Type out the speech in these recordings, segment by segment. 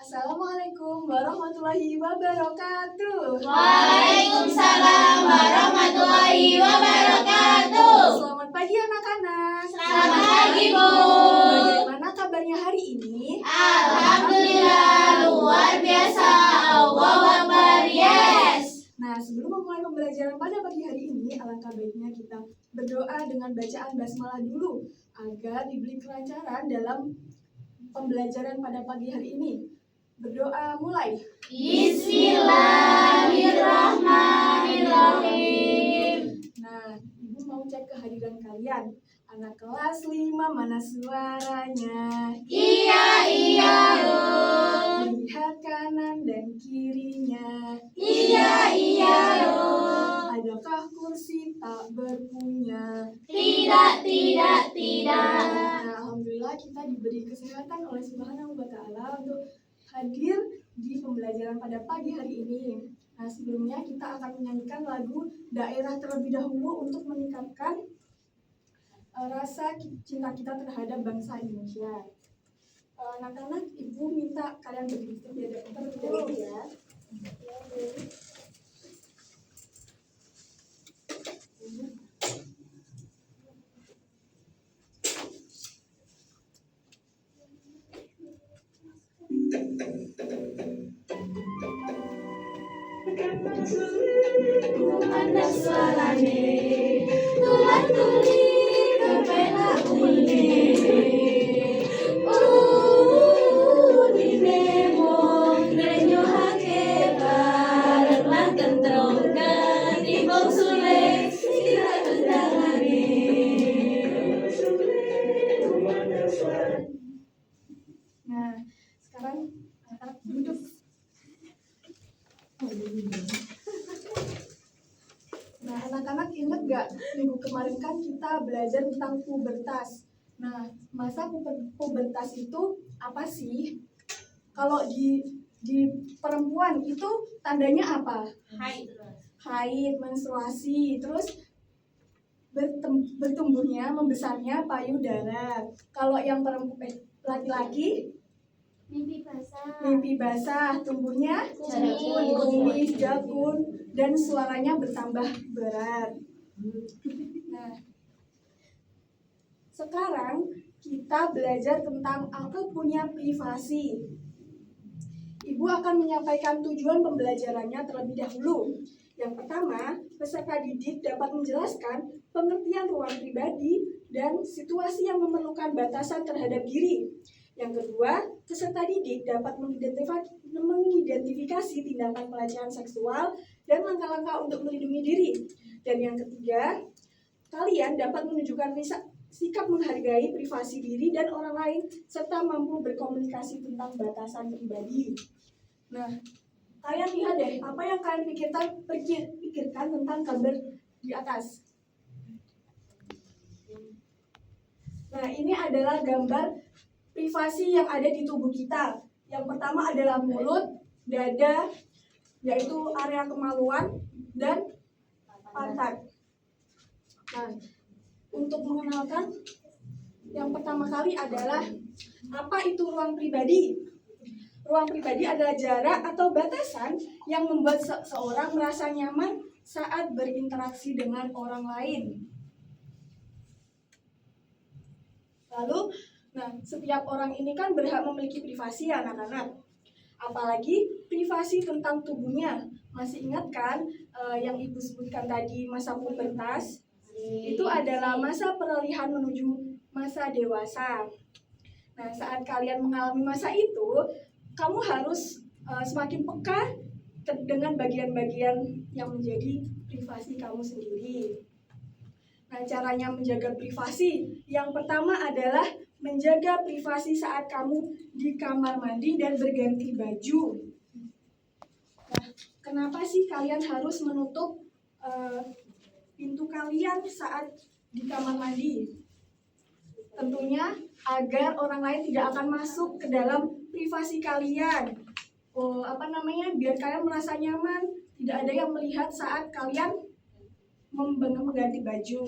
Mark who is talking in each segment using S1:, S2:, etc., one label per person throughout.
S1: Assalamualaikum warahmatullahi wabarakatuh.
S2: Waalaikumsalam warahmatullahi wabarakatuh.
S1: Selamat pagi anak-anak.
S2: Selamat pagi, Bu.
S1: Bagaimana kabarnya hari ini?
S2: Alhamdulillah, luar biasa. Allahu Akbar, yes.
S1: Nah, sebelum memulai pembelajaran pada pagi hari ini, alangkah baiknya kita berdoa dengan bacaan basmalah dulu agar diberi kelancaran dalam pembelajaran pada pagi hari ini. Berdoa mulai.
S2: Bismillahirrahmanirrahim.
S1: Nah, Ibu mau cek kehadiran kalian. Anak kelas 5 mana suaranya?
S2: Iya, Bu.
S1: Lihat kanan dan kirinya.
S2: Iya, Bu.
S1: Adakah kursi tak berpunya?
S2: Tidak.
S1: Nah, alhamdulillah kita diberi kesehatan oleh Subhanahu wa Ta'ala untuk hadir di pembelajaran pada pagi hari ini. Nah, sebelumnya kita akan menyanyikan lagu Daerah terlebih dahulu untuk meningkatkan rasa cinta kita terhadap bangsa Indonesia. Anak-anak, Ibu minta kalian berdiri terlebih dahulu ya.
S2: Kumandang suarane, tulang tuli kepena uni. Dinemo ngenyo hake bareng lan tentrongkan ibong sule sira kendangane.
S1: Nah, sekarang anak-anak duduk. Nah, anak-anak ingat gak minggu kemarin kan kita belajar tentang pubertas. Nah, masa pubertas itu apa sih? Kalau di perempuan itu tandanya apa? Haid, menstruasi, terus bertumbuhnya, membesarnya payudara. Kalau yang laki-laki mimpi basah, tumbuhnya kumis, jakun, dan suaranya bertambah berat. Nah, sekarang kita belajar tentang apa punya privasi. Ibu akan menyampaikan tujuan pembelajarannya terlebih dahulu. Yang pertama, peserta didik dapat menjelaskan pengertian ruang pribadi dan situasi yang memerlukan batasan terhadap diri. Yang kedua, peserta didik dapat mengidentifikasi tindakan pelecehan seksual dan langkah-langkah untuk melindungi diri. Dan yang ketiga, kalian dapat menunjukkan sikap menghargai privasi diri dan orang lain serta mampu berkomunikasi tentang batasan pribadi. Nah, kalian lihat deh, apa yang kalian pikirkan tentang gambar di atas. Nah, ini adalah gambar privasi yang ada di tubuh kita. Yang pertama adalah mulut, dada, yaitu area kemaluan, dan pantat. Nah, untuk mengenalkan, yang pertama kali adalah apa itu ruang pribadi? Ruang pribadi adalah jarak atau batasan yang membuat seseorang merasa nyaman saat berinteraksi dengan orang lain. Lalu, setiap orang ini kan berhak memiliki privasi ya anak-anak. Apalagi privasi tentang tubuhnya. Masih ingat kan yang Ibu sebutkan tadi masa pubertas? Itu adalah masa peralihan menuju masa dewasa. Nah, saat kalian mengalami masa itu, kamu harus semakin peka dengan bagian-bagian yang menjadi privasi kamu sendiri. Nah, caranya menjaga privasi, yang pertama adalah menjaga privasi saat kamu di kamar mandi dan berganti baju. Nah, kenapa sih kalian harus menutup pintu kalian saat di kamar mandi? Tentunya agar orang lain tidak akan masuk ke dalam privasi kalian. Biar kalian merasa nyaman, tidak ada yang melihat saat kalian mengganti baju.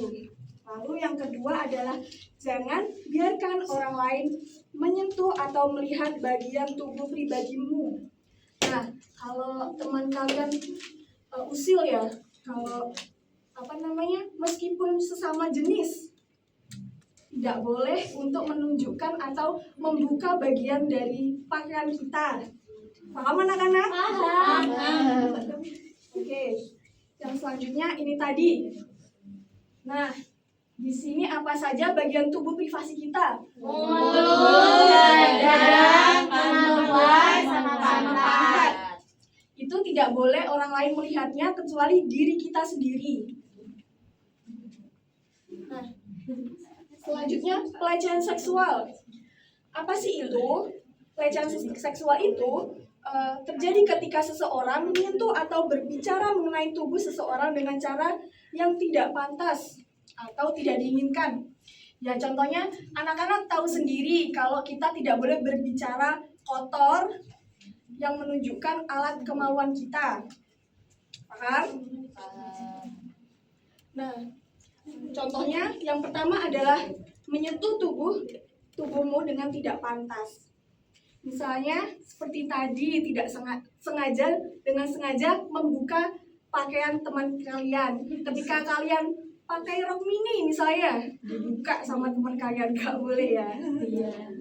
S1: Lalu yang kedua adalah jangan biarkan orang lain menyentuh atau melihat bagian tubuh pribadimu. Nah, kalau teman kalian usil ya, kalau meskipun sesama jenis, tidak boleh untuk menunjukkan atau membuka bagian dari pakaian kita. Paham anak-anak?
S2: Paham.
S1: Oke, yang selanjutnya ini tadi. Nah, di sini apa saja bagian tubuh privasi kita?
S2: Mulut, dada, pantat, sama pantat.
S1: Itu tidak boleh orang lain melihatnya kecuali diri kita sendiri. Nah, selanjutnya pelecehan seksual. Apa sih itu? Pelecehan seksual itu terjadi ketika seseorang menyentuh atau berbicara mengenai tubuh seseorang dengan cara yang tidak pantas atau tidak diinginkan. Ya contohnya anak-anak tahu sendiri kalau kita tidak boleh berbicara kotor yang menunjukkan alat kemaluan kita. Paham? Nah, contohnya yang pertama adalah menyentuh tubuhmu dengan tidak pantas. Misalnya seperti tadi tidak dengan sengaja membuka pakaian teman kalian. Ketika kalian pakai rok mini misalnya dibuka sama teman kalian, nggak boleh ya.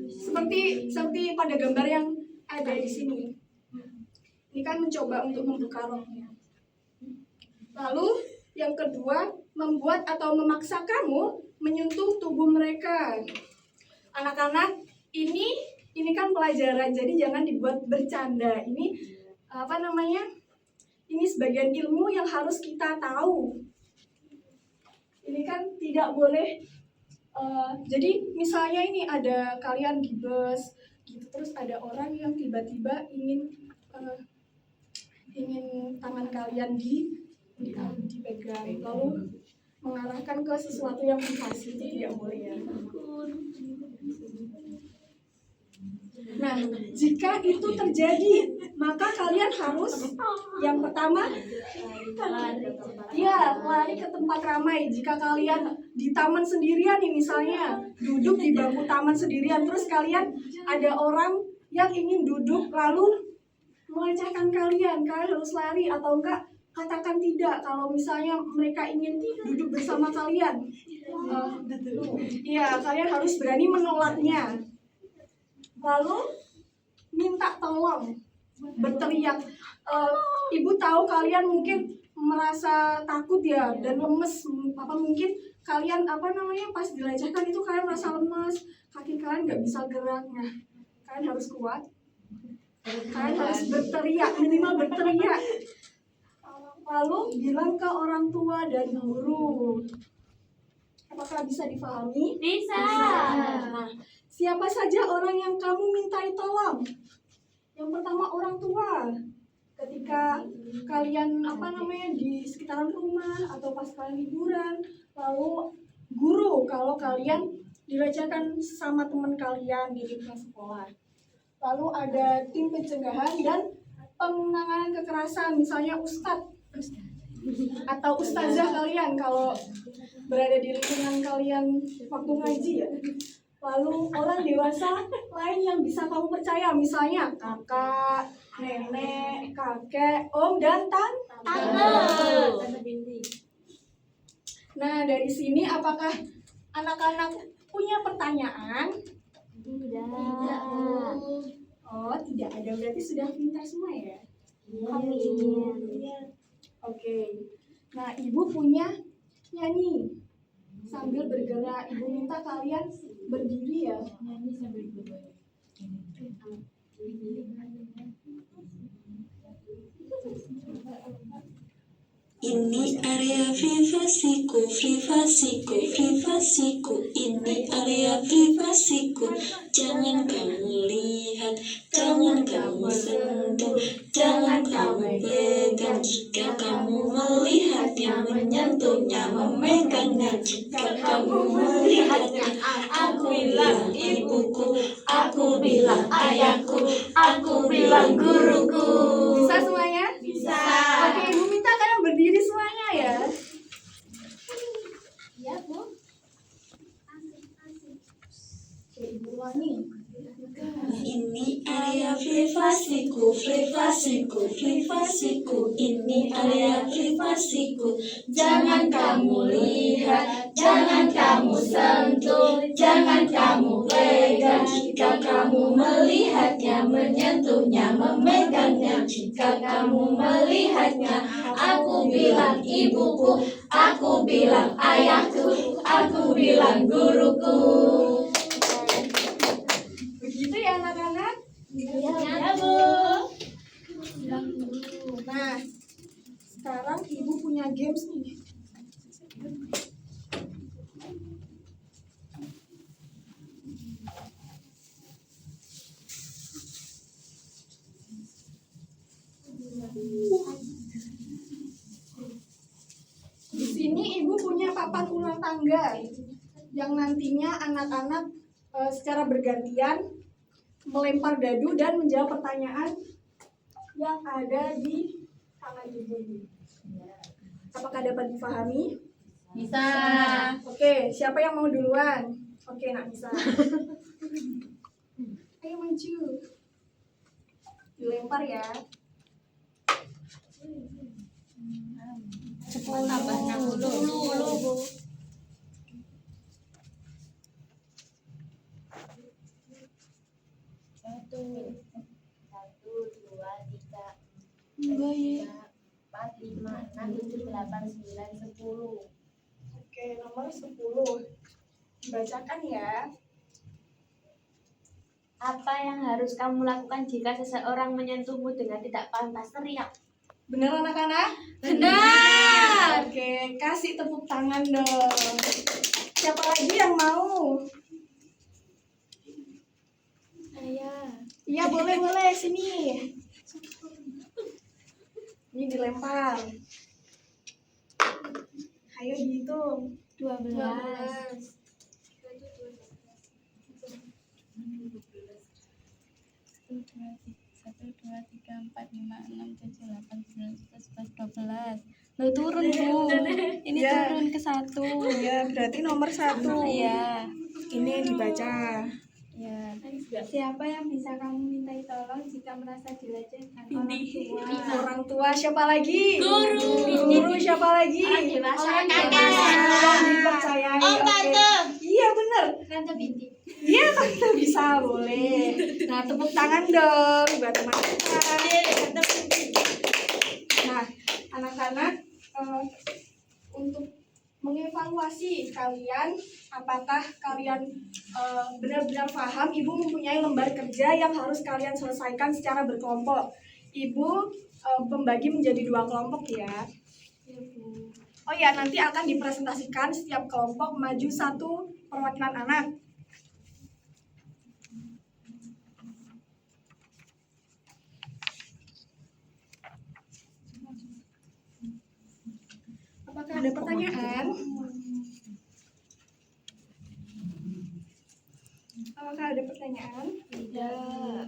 S1: Seperti pada gambar yang ada di sini. Ini kan mencoba untuk membuka roknya. Lalu yang kedua, membuat atau memaksa kamu menyentuh tubuh mereka. Anak-anak, ini kan pelajaran, jadi jangan dibuat bercanda. Ini Ini sebagian ilmu yang harus kita tahu. Ini kan tidak boleh. Jadi misalnya ini ada kalian di bus, gitu, terus ada orang yang tiba-tiba ingin tangan kalian dipegang, lalu mengarahkan ke sesuatu yang privasi, itu tidak boleh ya. Nah, jika itu terjadi, maka kalian harus yang pertama lari ke tempat ramai. Jika kalian di taman sendirian nih misalnya, duduk di bangku taman sendirian, terus kalian ada orang yang ingin duduk lalu melecehkan kalian harus lari atau enggak katakan tidak kalau misalnya mereka ingin duduk bersama kalian. Kalian harus berani menolaknya. Lalu minta tolong, berteriak. Ibu tahu kalian mungkin merasa takut ya dan lemes. Mungkin kalian pas dilecehkan itu kalian merasa lemes, kaki kalian nggak bisa gerak. Nah, kalian harus kuat. Kalian harus berteriak, minimal berteriak. Lalu bilang ke orang tua dan guru. Apakah bisa dipahami?
S2: Bisa.
S1: Nah, siapa saja orang yang kamu mintai tolong? Yang pertama orang tua. Ketika kalian di sekitaran rumah atau pas kalian liburan, lalu guru kalau kalian dilecehkan sama teman kalian di lingkungan sekolah. Lalu ada tim pencegahan dan penanganan kekerasan, misalnya ustadz atau ustazah kalian kalau berada di lingkungan kalian waktu ngaji ya. Lalu orang dewasa lain yang bisa kamu percaya, misalnya kakak, nenek, kakek, om, dan tante. Nah, dari sini apakah anak-anak punya pertanyaan?
S2: Tidak.
S1: Oh, tidak ada, berarti sudah pintar semua ya?
S2: Amin.
S1: Oke. Nah, ibu punya nyanyi sambil bergerak. Ibu minta kalian berdiri ya.
S2: Nyanyi sambil bergerak.
S3: Ini area privasiku, privasiku, privasiku. Ini area privasiku. Jangan kamu lihat, jangan kamu sentuh, jangan kamu pegang. Jika kamu melihatnya, menyentuhnya, memegangnya, jika kamu melihatnya, aku bilang ibuku, aku bilang ayahku, aku bilang guruku.
S1: Bisa semuanya?
S2: Bisa.
S1: Oke, ibu minta kalian berdiri semuanya ya.
S2: Iya, Bu.
S3: privasiku, privasiku, privasiku. Ini area privasiku. Jangan kamu lihat, jangan kamu sentuh, jangan kamu pegang. Jika kamu melihatnya, menyentuhnya, memegangnya, jika kamu melihatnya, aku bilang ibuku, aku bilang ayahku, aku bilang guruku.
S1: Begitu ya anak-anak?
S2: Ya, Bu.
S1: Nah, sekarang ibu punya games nih. Di sini ibu punya papan ulang tangga yang nantinya anak-anak secara bergantian melempar dadu dan menjawab pertanyaan yang ada di tangan ibu ini. Apakah dapat dipahami?
S2: Bisa.
S1: Oke, siapa yang mau duluan? Oke, nak bisa. Ayo maju. Dilempar ya.
S2: 10 tambah 60. Bu. Satu, dua, tiga, empat, lima, enam, tujuh, delapan, 9, 10.
S1: Oke, nomor 10. Dibacakan ya.
S2: Apa yang harus kamu lakukan jika seseorang menyentuhmu dengan tidak pantas? Teriak.
S1: Benar anak-anak?
S2: Benar.
S1: Oke, kasih tepuk tangan dong. Siapa lagi yang mau?
S2: Ayah.
S1: Iya, boleh. Sini. Ini dilempar. Ayo dihitung.
S2: 12.
S4: 1, 2, 3, 4, 5, 6, 7, 8, 9, 10, 11, 12. Loh, turun, Bu. Ini
S1: Ya.
S4: turun ke 1.
S1: Ya, berarti nomor 1.
S4: Iya.
S1: Ini yang dibaca.
S4: Ya.
S2: Siapa yang bisa kamu mintai tolong jika merasa dilecehkan orang tua?
S1: Orang tua siapa lagi?
S2: Guru.
S1: Guru siapa lagi?
S2: Orang dewasa.
S1: Orang
S2: Kakak.
S1: dewasa. Dipercayai. Oke. Iya, benar.
S2: Tante Binti.
S1: Iya, tante bisa, boleh. Nah, tepuk tangan dong buat teman-teman. Nah, anak-anak, untuk mengevaluasi kalian, apakah kalian benar-benar paham, Ibu mempunyai lembar kerja yang harus kalian selesaikan secara berkelompok. Ibu membagi menjadi 2 kelompok ya. Oh ya, nanti akan dipresentasikan setiap kelompok maju 1 perwakilan anak. Apakah ada pertanyaan? Apakah ada pertanyaan?
S2: Tidak.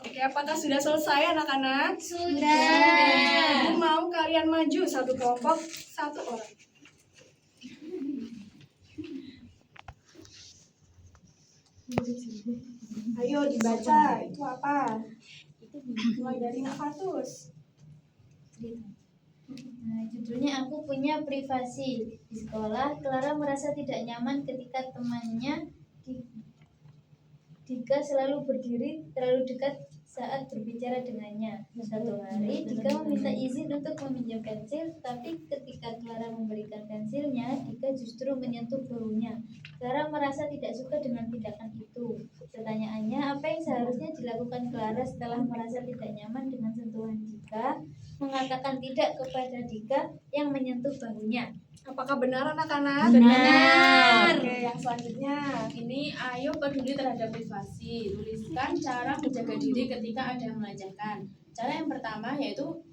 S1: Oke, apakah sudah selesai anak-anak?
S2: Sudah.
S1: Ibu mau kalian maju 1 kelompok, 1 orang. Ayo dibaca, itu apa? Mulai dari Nak Fatus.
S2: Nah, judulnya aku punya privasi. Di sekolah, Clara merasa tidak nyaman ketika temannya Dika selalu berdiri terlalu dekat saat berbicara dengannya. Suatu hari, Dika meminta izin untuk meminjam pensil, tapi ketika Clara memberikan pensilnya, Dika justru menyentuh bahunya. Clara merasa tidak suka dengan tindakan itu. Pertanyaannya, apa yang seharusnya dilakukan Clara setelah merasa tidak nyaman dengan sentuhan Dika? Mengatakan tidak kepada Dika yang menyentuh bahunya.
S1: Apakah benar anak-anak?
S2: Benar.
S1: Oke, yang selanjutnya.
S4: Ini ayo peduli terhadap privasi. Tuliskan cara menjaga diri ketika ada yang melecehkan. Cara yang pertama yaitu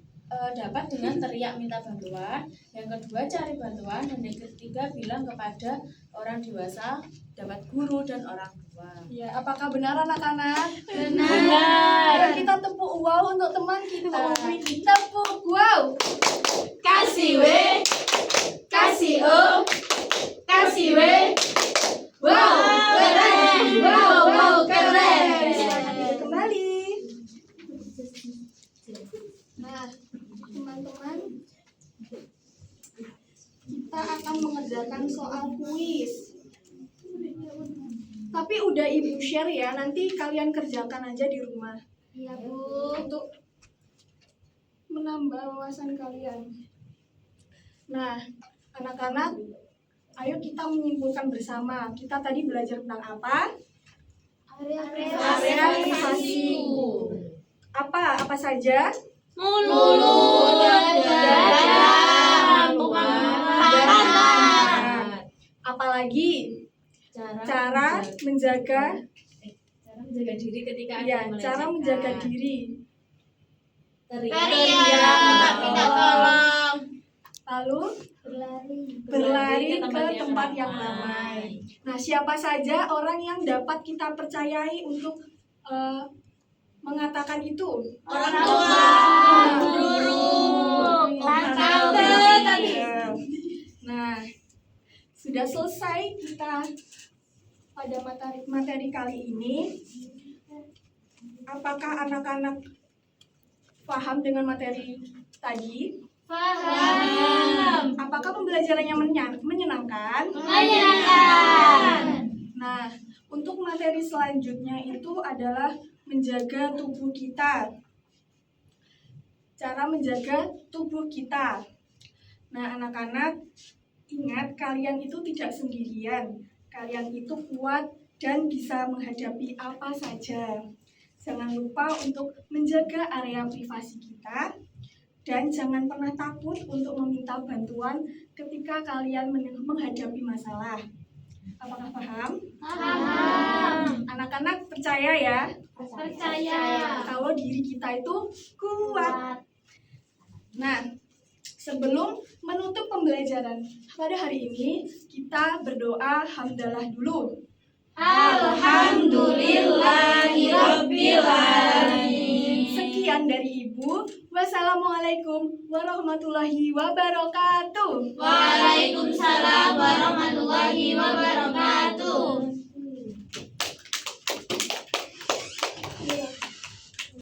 S4: dapat dengan teriak minta bantuan. Yang kedua cari bantuan. Dan yang ketiga bilang kepada orang dewasa, dapat guru dan orang tua.
S1: Ya, apakah benar anak-anak?
S2: Benar.
S1: Ayo kita tepuk wow untuk teman kita. Tepuk wow.
S2: Kasih W, kasih O, kasih W. Wow, keren. Wow, keren.
S1: Selamat kembali. mengerjakan soal kuis. Tapi udah Ibu share ya, nanti kalian kerjakan aja di rumah.
S2: Iya, Bu.
S1: Untuk menambah wawasan kalian. Nah, anak-anak, ayo kita menyimpulkan bersama. Kita tadi belajar tentang apa?
S2: Area
S1: Area privasi. Apa saja?
S3: Mulut, dada, pantat.
S1: Apalagi cara menjaga
S4: diri ketika ada
S1: ya,
S4: yang
S1: cara
S4: melecehkan.
S1: menjaga diri.
S3: Teriak, minta tolong.
S1: Lalu
S2: berlari.
S1: berlari ke tempat yang ramai. Nah, siapa saja orang yang dapat kita percayai untuk mengatakan itu?
S3: Orang tua, guru, tante.
S1: Nah, sudah selesai kita pada materi kali ini. Apakah anak-anak paham dengan materi tadi?
S3: Paham.
S1: Apakah pembelajarannya menyenangkan?
S3: Menyenangkan.
S1: Nah, untuk materi selanjutnya itu adalah menjaga tubuh kita. Cara menjaga tubuh kita. Nah, anak-anak, ingat kalian itu tidak sendirian. Kalian itu kuat dan bisa menghadapi apa saja. Jangan lupa untuk menjaga area privasi kita. Dan jangan pernah takut untuk meminta bantuan ketika kalian menghadapi masalah. Apakah paham?
S3: Paham.
S1: Anak-anak percaya ya?
S3: Percaya.
S1: Kalau diri kita itu kuat. Nah, sebelum menutup pembelajaran pada hari ini, kita berdoa hamdalah dulu.
S3: Alhamdulillahirabbil alamin.
S1: Sekian dari Ibu. Wassalamualaikum warahmatullahi wabarakatuh.
S3: Waalaikumsalam